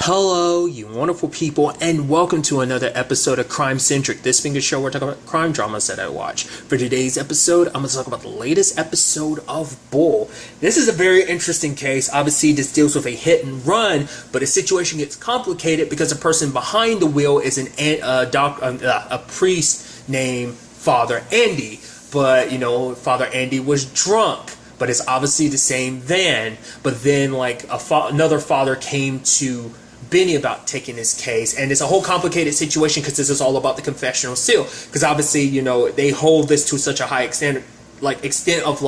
Hello, you wonderful people, and welcome to another episode of Crime Centric. This being a show where I talk about crime dramas that I watch. For today's episode, I'm going to talk about the latest episode of Bull. This is a very interesting case. Obviously, this deals with a hit and run, but the situation gets complicated because the person behind the wheel is a priest named Father Andy. But, Father Andy was drunk. But it's obviously the same van. But then, another father came to Benny about taking this case, and it's a whole complicated situation because this is all about the confessional seal. Because obviously, they hold this to such a high extent of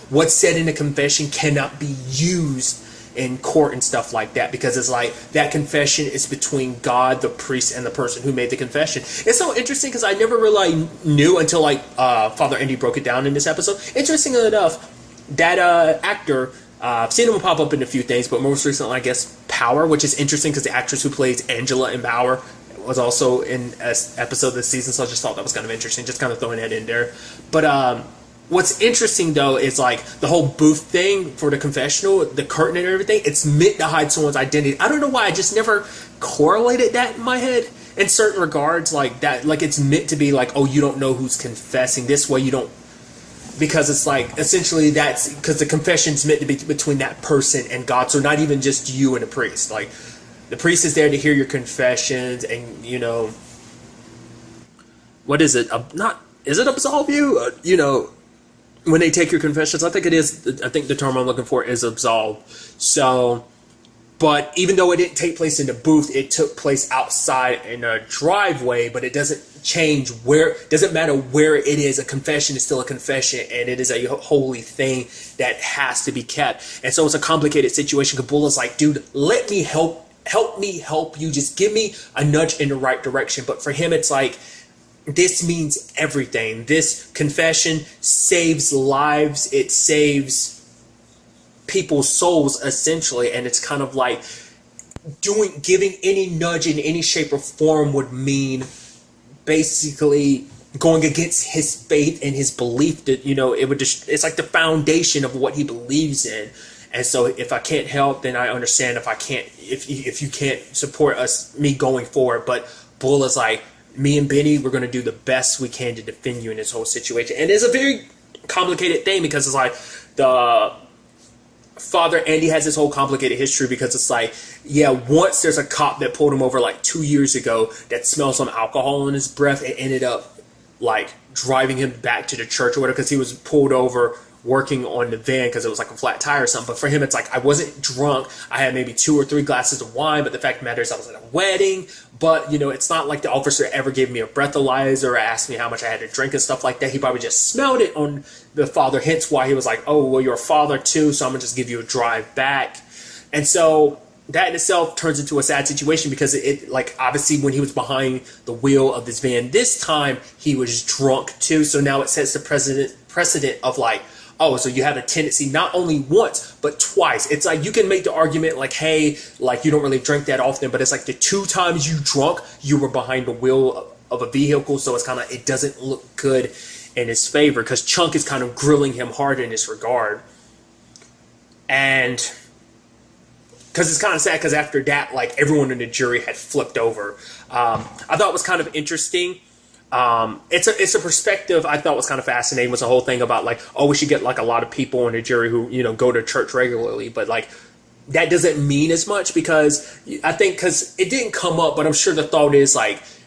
what's said in the confession cannot be used in court and stuff like that, because it's like that confession is between God, the priest, and the person who made the confession. It's so interesting because I never really knew until Father Andy broke it down in this episode. Interestingly enough, that actor, I've seen him pop up in a few things, but most recently, I guess, Power, which is interesting because the actress who plays Angela in Power was also in an episode this season, so I just thought that was kind of interesting, just kind of throwing that in there. But what's interesting, though, is the whole booth thing for the confessional, the curtain and everything, it's meant to hide someone's identity. I don't know why, I just never correlated that in my head in certain regards, it's meant to be oh, you don't know who's confessing, this way you don't, because it's essentially that's because the confession's meant to be between that person and God, so not even just you and the priest. The priest is there to hear your confessions, and what is it? Is it absolve you? When they take your confessions, I think it is. I think the term I'm looking for is absolve. So, but even though it didn't take place in the booth, it took place outside in a driveway. But it doesn't change doesn't matter where it is. A confession is still a confession, and it is a holy thing that has to be kept. And so it's a complicated situation. Kabula's dude, let me help me help you. Just give me a nudge in the right direction. But for him, it's this means everything. This confession saves lives. It saves people's souls, essentially. And it's kind of giving any nudge in any shape or form would mean basically going against his faith and his belief that, it would just, it's the foundation of what he believes in. And so if I can't help, then I understand if you can't support me going forward. But Bull is me and Benny, we're going to do the best we can to defend you in this whole situation. And it's a very complicated thing because it's the Father Andy has this whole complicated history because it's once there's a cop that pulled him over 2 years ago that smelled some alcohol in his breath. It ended up driving him back to the church or whatever because he was pulled over working on the van because it was a flat tire or something. But for him, it's I wasn't drunk. I had maybe 2 or 3 glasses of wine, but the fact of the matter is I was at a wedding. But, it's not like the officer ever gave me a breathalyzer or asked me how much I had to drink and stuff like that. He probably just smelled it on the father, hence why he was oh, well, you're a father too, so I'm going to just give you a drive back. And so that in itself turns into a sad situation because it obviously when he was behind the wheel of this van this time, he was drunk too. So now it sets the precedent of oh, so you have a tendency not only once, but twice. It's you can make the argument hey, you don't really drink that often, but it's the 2 times you drunk, you were behind the wheel of a vehicle. So it's it doesn't look good in his favor because Chunk is kind of grilling him hard in this regard. And because it's kind of sad because after that, everyone in the jury had flipped over. I thought it was kind of interesting. It's a perspective I thought was kind of fascinating, was the whole thing about oh, we should get a lot of people in the jury who go to church regularly, but that doesn't mean as much because I think because it didn't come up, but I'm sure the thought is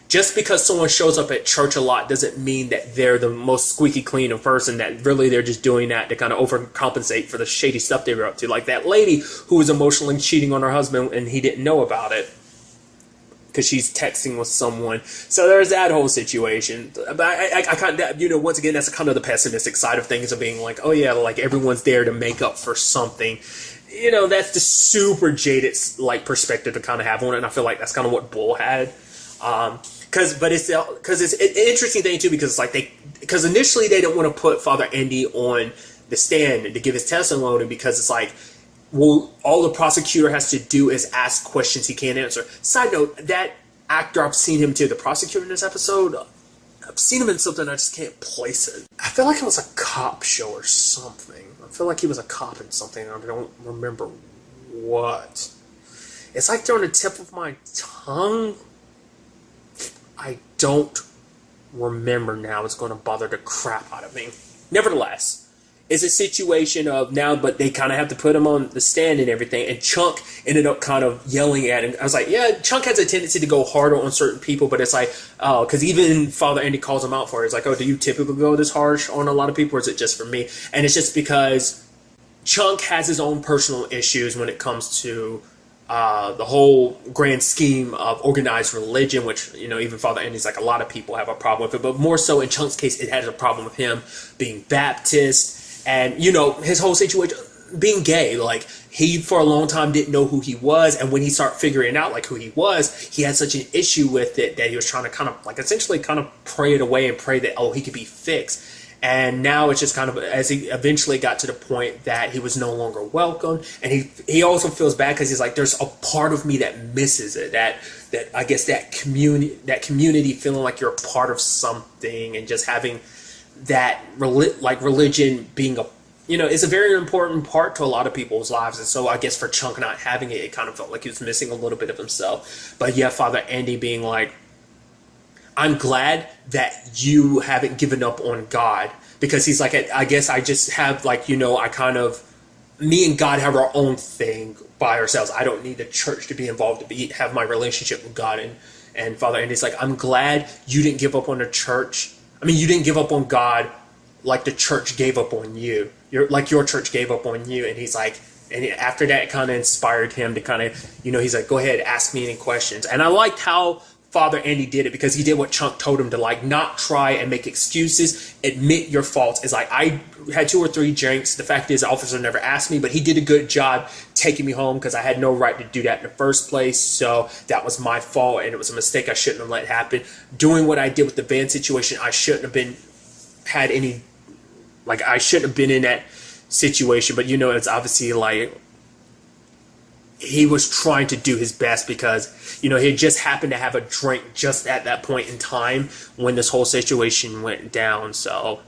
just because someone shows up at church a lot doesn't mean that they're the most squeaky clean of person, that really they're just doing that to kind of overcompensate for the shady stuff they were up to, that lady who was emotionally cheating on her husband and he didn't know about it because she's texting with someone. So there's that whole situation. But I kind of, once again, that's kind of the pessimistic side of things of being oh yeah, everyone's there to make up for something. That's the super jaded perspective to kind of have on it, and I feel that's kind of what Bull had. But it's an interesting thing too because because initially they didn't want to put Father Andy on the stand to give his testimony because it's well, all the prosecutor has to do is ask questions he can't answer. Side note, that actor, I've seen him too, the prosecutor in this episode, I've seen him in something, I just can't place it. I feel it was a cop show or something. I feel he was a cop in something, I don't remember what. It's like they're on the tip of my tongue. I don't remember now. It's going to bother the crap out of me. Nevertheless, it's a situation of now, but they kind of have to put him on the stand and everything. And Chunk ended up kind of yelling at him. I was like, yeah, Chunk has a tendency to go harder on certain people, but it's like, oh, because even Father Andy calls him out for it. It's like, oh, do you typically go this harsh on a lot of people, or is it just for me? And it's just because Chunk has his own personal issues when it comes to the whole grand scheme of organized religion, which, you know, even Father Andy's like, a lot of people have a problem with it, but more so in Chunk's case, it has a problem with him being Baptist. And, you know, his whole situation, being gay, like, he for a long time didn't know who he was. And when he started figuring out, like, who he was, he had such an issue with it that he was trying to kind of, like, essentially kind of pray it away and pray that, oh, he could be fixed. And now it's just kind of, as he eventually got to the point that he was no longer welcome. And he also feels bad because he's like, there's a part of me that misses it. That I guess that community feeling like you're a part of something, and just having that religion being a, you know, it's a very important part to a lot of people's lives. And so I guess for Chunk not having it, it kind of felt like he was missing a little bit of himself. But yeah, Father Andy being like, I'm glad that you haven't given up on God, because he's like, I guess I just have, like, you know, me and God have our own thing by ourselves. I don't need the church to be involved to have my relationship with God. And Father Andy's like, I'm glad you didn't give up on the church. I mean, you didn't give up on God like the church gave up on you. Your church gave up on you. And he's like, and after that, it kind of inspired him to kind of, you know, he's like, go ahead, ask me any questions. And I liked how Father Andy did it, because he did what Chunk told him to, like, not try and make excuses, admit your faults. It's like, I had 2 or 3 drinks. The fact is, the officer never asked me, but he did a good job taking me home, because I had no right to do that in the first place. So that was my fault, and it was a mistake I shouldn't have let happen. Doing what I did with the van situation, I shouldn't have I shouldn't have been in that situation. But, you know, it's obviously like, he was trying to do his best, because, you know, he just happened to have a drink just at that point in time when this whole situation went down. So,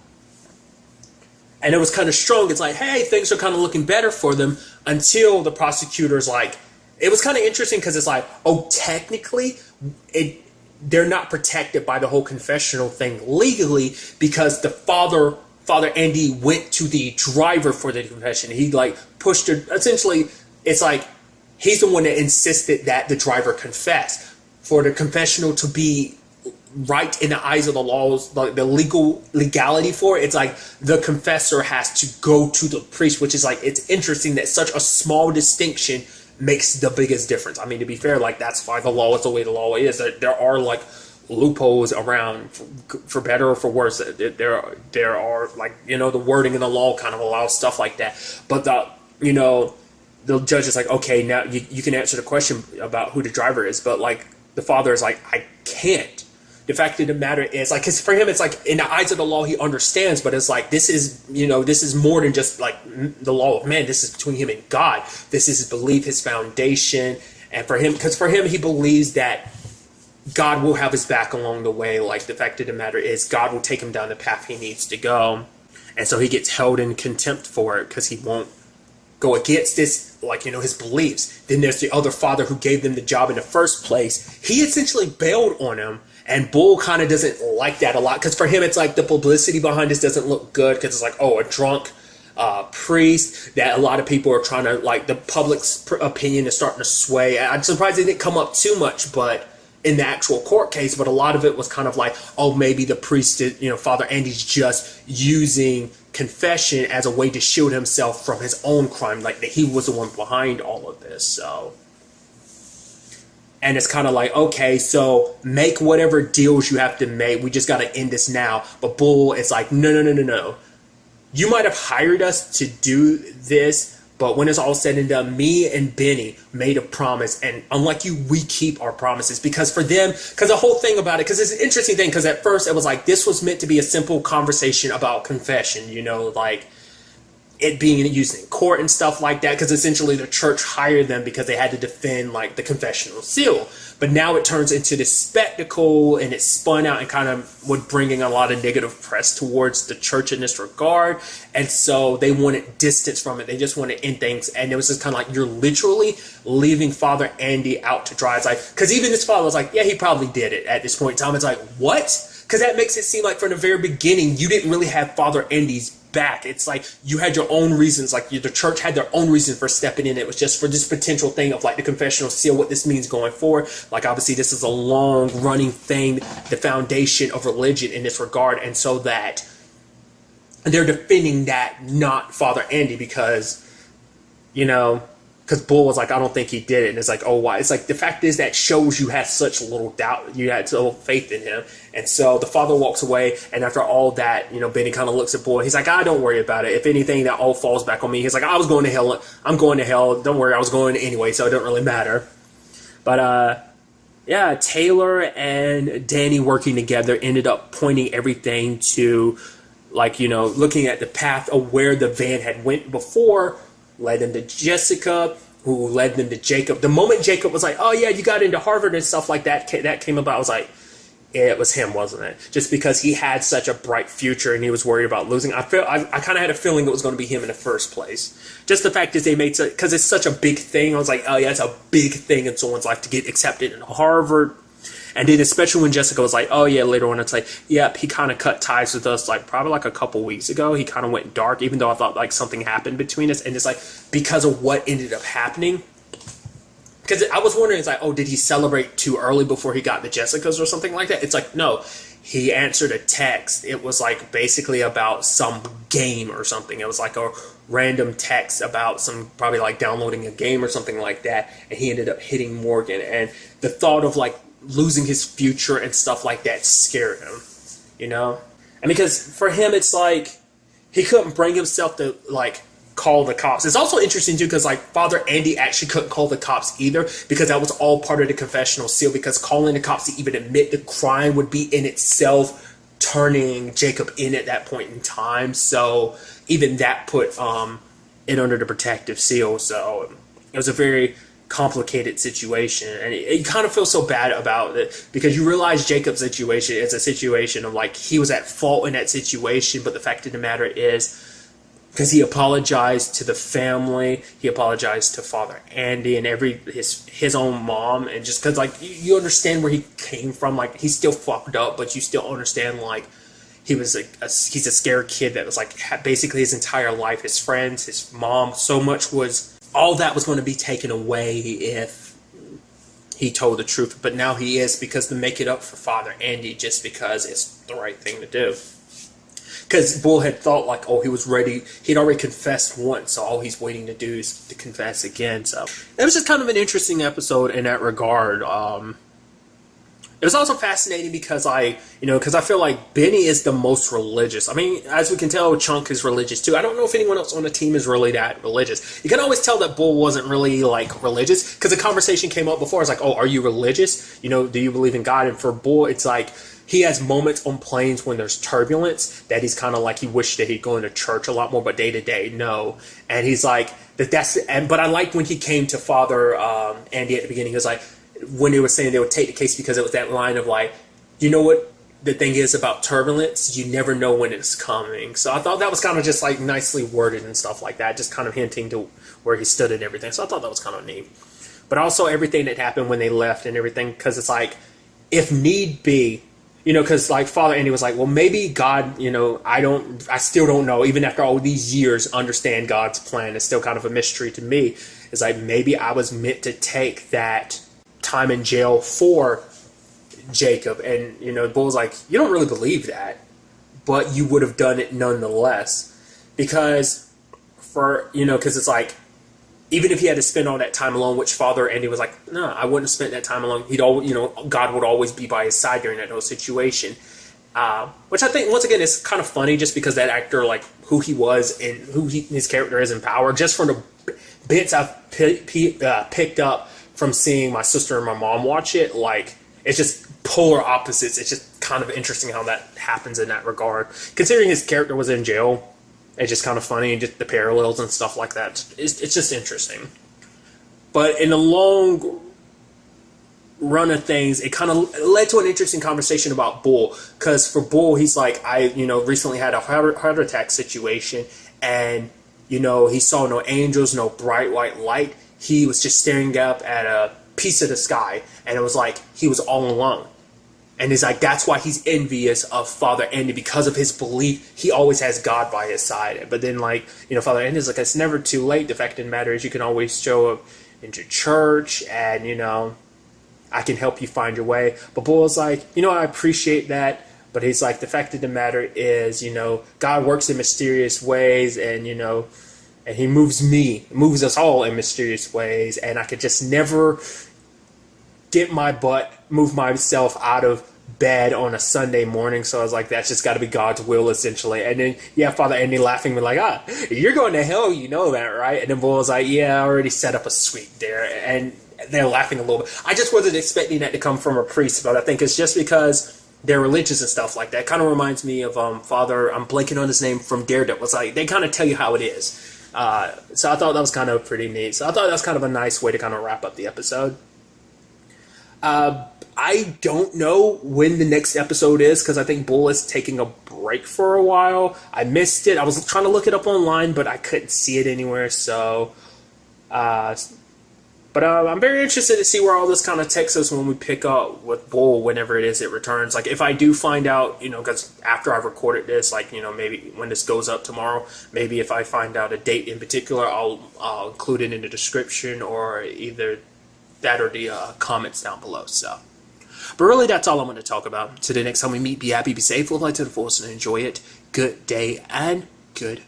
and it was kind of strong. It's like, hey, things are kind of looking better for them, until the prosecutor's like, it was kind of interesting, because it's like, oh, technically they're not protected by the whole confessional thing legally, because Father Andy went to the driver for the confession. He, like, pushed it. Essentially, it's like, he's the one that insisted that the driver confess. For the confessional to be right in the eyes of the laws, like the legality for it, it's like the confessor has to go to the priest, which is like, it's interesting that such a small distinction makes the biggest difference. I mean, to be fair, like, that's why the law is the way the law is. There are, like, loopholes around, for better or for worse. There are, like, you know, the wording in the law kind of allows stuff like that. But the judge is like, okay, now you can answer the question about who the driver is. But, like, the father is like, I can't. The fact of the matter is, like, because for him, it's like, in the eyes of the law, he understands, but it's like, this is more than just, like, the law of man. This is between him and God. This is his belief, his foundation. And for him, because for him, he believes that God will have his back along the way. Like, the fact of the matter is, God will take him down the path he needs to go. And so he gets held in contempt for it, because he won't go against this, like, you know, his beliefs. Then there's the other father who gave them the job in the first place. He essentially bailed on him, and Bull kind of doesn't like that a lot, because for him, it's like the publicity behind this doesn't look good, because it's like, oh, a drunk priest that a lot of people are trying to, like, the public's opinion is starting to sway. I'm surprised it didn't come up too much, but in the actual court case, but a lot of it was kind of like, oh, maybe the priest, Father Andy's just using confession as a way to shield himself from his own crime, like that he was the one behind all of this. So, and it's kind of like, okay, so make whatever deals you have to make. We just got to end this now. But Bull, it's like, no. You might have hired us to do this, but when it's all said and done, me and Benny made a promise, and unlike you, we keep our promises. Because for them, because the whole thing about it, because it's an interesting thing, because at first it was like, this was meant to be a simple conversation about confession, like, it being used in court and stuff like that, because essentially the church hired them because they had to defend like the confessional seal. But now it turns into this spectacle, and it spun out and kind of would bringing a lot of negative press towards the church in this regard. And so they wanted distance from it. They just wanted to end things. And it was just kind of like, you're literally leaving Father Andy out to dry. It's like, because even his father was like, yeah, he probably did it at this point in time. It's like, what? Because that makes it seem like from the very beginning, you didn't really have Father Andy's back. It's like you had your own reasons, like the church had their own reason for stepping in. It was just for this potential thing of like the confessional seal, what this means going forward. Like obviously this is a long running thing, the foundation of religion in this regard. And so that they're defending that, not Father Andy, because, you know, because Bull was like, I don't think he did it. And it's like, oh, why? It's like, the fact is that shows you had such little doubt. You had so little faith in him. And so the father walks away. And after all that, you know, Benny kind of looks at Bull. He's like, don't worry about it. If anything, that all falls back on me. He's like, I was going to hell. I'm going to hell. Don't worry. I was going anyway, so it don't really matter. But, yeah, Taylor and Danny working together ended up pointing everything to, like, you know, looking at the path of where the van had went before, led them to Jessica, who led them to Jacob. The moment Jacob was like, oh yeah, you got into Harvard and stuff like that, that came about, I was like, yeah, it was him, wasn't it? Just because he had such a bright future and he was worried about losing. I kind of had a feeling it was going to be him in the first place. Just the fact is they made, because it's such a big thing, I was like, oh yeah, it's a big thing in someone's life to get accepted in Harvard. And then especially when Jessica was like, oh yeah, later on it's like, yep, he kind of cut ties with us like probably like a couple weeks ago. He kind of went dark, even though I thought like something happened between us. And it's like, because of what ended up happening. Because I was wondering, it's like, oh, did he celebrate too early before he got the Jessicas or something like that? It's like, no, he answered a text. It was like basically about some game or something. It was like a random text about some, probably like downloading a game or something like that. And he ended up hitting Morgan. And the thought of like losing his future and stuff like that scared him, you know? And because for him, it's like he couldn't bring himself to like call the cops. It's also interesting too, because like Father Andy actually couldn't call the cops either, because that was all part of the confessional seal, because calling the cops to even admit the crime would be in itself turning Jacob in at that point in time. So even that put it under the protective seal. So it was a very complicated situation, and you kind of feel so bad about it, because you realize Jacob's situation is a situation of like he was at fault in that situation, but the fact of the matter is, because he apologized to the family, he apologized to Father Andy and his own mom, and just because like you understand where he came from, like he's still fucked up, but you still understand like he's a scared kid that was like basically his entire life, his friends, his mom, so much was, all that was going to be taken away if he told the truth. But now he is, because to make it up for Father Andy, just because it's the right thing to do. Because Bull had thought like, oh, he was ready. He'd already confessed once, so all he's waiting to do is to confess again. So it was just kind of an interesting episode in that regard. It was also fascinating because I feel like Benny is the most religious. I mean, as we can tell, Chunk is religious too. I don't know if anyone else on the team is really that religious. You can always tell that Bull wasn't really like religious, because the conversation came up before. It's like, oh, are you religious? You know, do you believe in God? And for Bull, it's like he has moments on planes when there's turbulence that he's kind of like he wished that he'd go into church a lot more, but day to day, no. And he's like but I liked when he came to Father Andy at the beginning. He was like, when they were saying they would take the case, because it was that line of like, you know what the thing is about turbulence, you never know when it's coming. So I thought that was kind of just like nicely worded and stuff like that, just kind of hinting to where he stood and everything. So I thought that was kind of neat. But also everything that happened when they left and everything, because it's like, if need be, you know, because like Father Andy was like, well, maybe God, you know, I still don't know, even after all these years, understand God's plan. It's still kind of a mystery to me. It's like, maybe I was meant to take that time in jail for Jacob. And, you know, Bull's like, you don't really believe that, but you would have done it nonetheless. Because it's like, even if he had to spend all that time alone, which Father Andy was like, no, I wouldn't have spent that time alone. God would always be by his side during that whole situation. Which I think, once again, is kind of funny, just because that actor, like who he was and his character is in Power, just from the bits I've picked up from seeing my sister and my mom watch it, like, it's just polar opposites. It's just kind of interesting how that happens in that regard. Considering his character was in jail It's just kind of funny, and just the parallels and stuff like that. It's just interesting. But in the long run of things, it kind of led to an interesting conversation about Bull. Because for Bull, he's like, I recently had a heart attack situation, and he saw no angels, no bright white light. He was just staring up at a piece of the sky, and it was like he was all alone. And he's like, that's why he's envious of Father Andy, because of his belief he always has God by his side. But then, Father Andy's like, it's never too late. The fact of the matter is, you can always show up into church, and I can help you find your way. But Bull's like, I appreciate that, but he's like, the fact of the matter is, God works in mysterious ways, and and he moves us all in mysterious ways, and I could just never move myself out of bed on a Sunday morning. So I was like, that's just got to be God's will, essentially. And then Father Andy laughing, me like, you're going to hell, you know that, right? And then Bull was like, yeah, I already set up a suite there. And they're laughing a little bit. I just wasn't expecting that to come from a priest, but I think it's just because they're religious and stuff like that. Kind of reminds me of Father, I'm blanking on his name, from Daredevil. It's like, they kind of tell you how it is. So I thought that was kind of pretty neat. So I thought that was kind of a nice way to kind of wrap up the episode. I don't know when the next episode is, because I think Bull is taking a break for a while. I missed it. I was trying to look it up online, but I couldn't see it anywhere. So, but I'm very interested to see where all this kind of takes us when we pick up with Bull, whenever it is it returns. Like, if I do find out, because after I've recorded this, maybe when this goes up tomorrow, maybe if I find out a date in particular, I'll include it in the description, or either that or the comments down below. So, but really, that's all I'm going to talk about. Till the next time we meet, be happy, be safe, live life to the fullest, and enjoy it. Good day and good